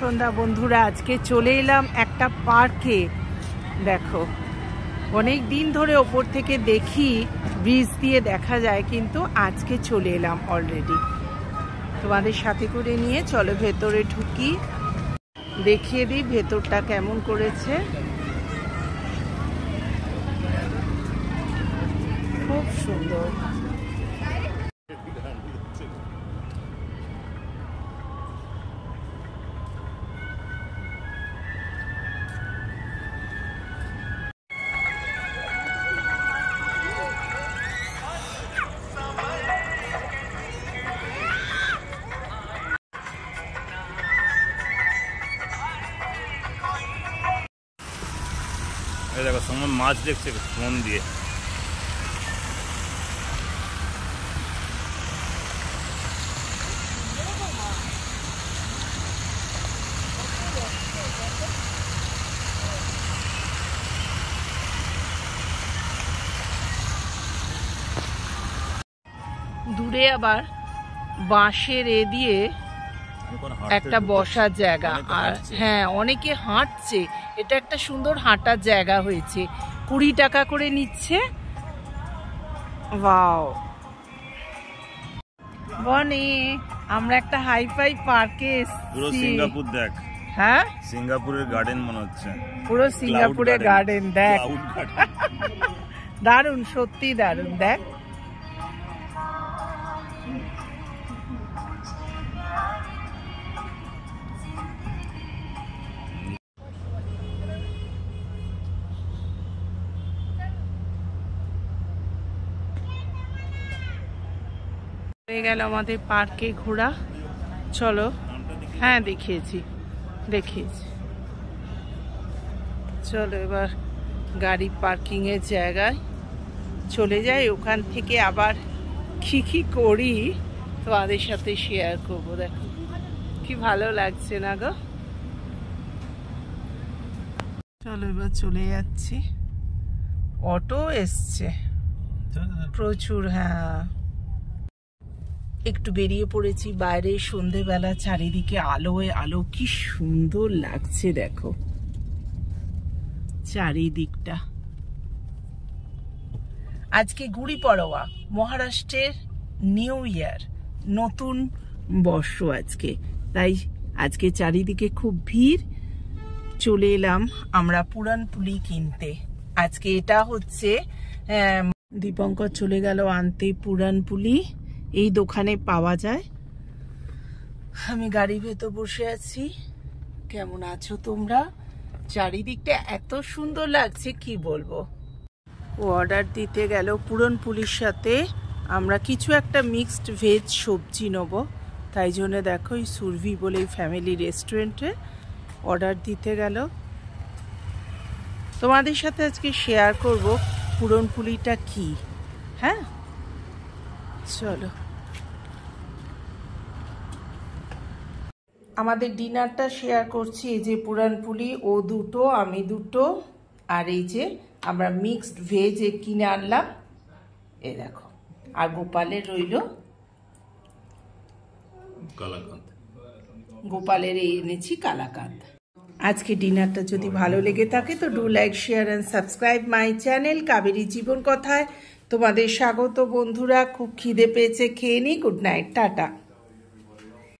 সন্ধ্যা বন্ধুরা। আজকে চলে এলাম একটা পার্কে। দেখো, অনেক দিন ধরে ওপর থেকে দেখি, ব্রিজ দিয়ে দেখা যায়, কিন্তু আজকে চলে এলাম অলরেডি। তোমাদের সাথে করে নিয়ে চলো ভেতরে ঢুকি, দেখিয়ে দিই ভেতরটা কেমন করেছে। খুব সুন্দর। দেখো সময় মাছ দেখছে মন দিয়ে। দূরে আবার বাঁশের এ দিয়ে একটা বসার জায়গা, আর হ্যাঁ অনেকে হাঁটছে। এটা একটা সুন্দর হাঁটার জায়গা হয়েছে। 20 টাকা করে নিচ্ছে। ওয়াও বনি, আমরা একটা হাইফাই পার্কে পুরো সিঙ্গাপুর দেখ। হ্যাঁ, সিঙ্গাপুরের গার্ডেন মনে হচ্ছে, পুরো সিঙ্গাপুরের গার্ডেন। দেখ দারুণ, সত্যি দারুণ। দেখ হয়ে গেল আমাদের পার্কে ঘোরা। চলো, হ্যাঁ দেখিয়েছি। চলো এবার গাড়ি পার্কিং এর জায়গায় চলে যাই। ওখান থেকে আবার কি করি তোমাদের সাথে শেয়ার করবো। দেখো কি ভালো লাগছে না গো। চলো এবার চলে যাচ্ছি। অটো এসছে প্রচুর। হ্যাঁ, একটু বেরিয়ে পড়েছি বাইরে। সন্ধেবেলা চারিদিকে আলোয় আলো, কি সুন্দর লাগছে দেখো চারিদিকটা। আজকে গুড়ি পড়োয়া, মহারাষ্ট্রের নিউ ইয়ার, নতুন বর্ষ আজকে। তাই আজকে চারিদিকে খুব ভিড়। চলে এলাম আমরা পুরানপুলি কিনতে। আজকে এটা হচ্ছে দীপঙ্কর চলে গেল আনতে পুরানপুলি। এই দোকানে পাওয়া যায়। আমি গাড়ির ভেতর বসে আছি। কেমন আছো তোমরা? চারিদিকটা এত সুন্দর লাগছে কি বলবো। ও অর্ডার দিতে গেল পুরনপুলির সাথে আমরা কিছু একটা মিক্সড ভেজ সবজি নেব। তাই জন্য দেখো এই সুরভি বলে ফ্যামিলি রেস্টুরেন্টে অর্ডার দিতে গেল। তোমাদের সাথে আজকে শেয়ার করব পুরনপুলিটা কি। হ্যাঁ চলো, আমাদের ডিনারটা শেয়ার করছি। এই যে পুরানপুলি, ও দুটো আমি দুটো, আর এই যে আমরা মিক্সড ভেজ কিনে আনলাম। এ দেখো, আর গোপালের রইল কালাকাঁদ। গোপালের এনেছি কালাকাঁদ। আজকে ডিনারটা যদি ভালো লেগে থাকে তো do like, share and subscribe my channel Kaveri জীবন কথায়। তোমাদের স্বাগত বন্ধুরা। খুব খিদে পেয়েছে, খেয়ে নি। Good night, tata.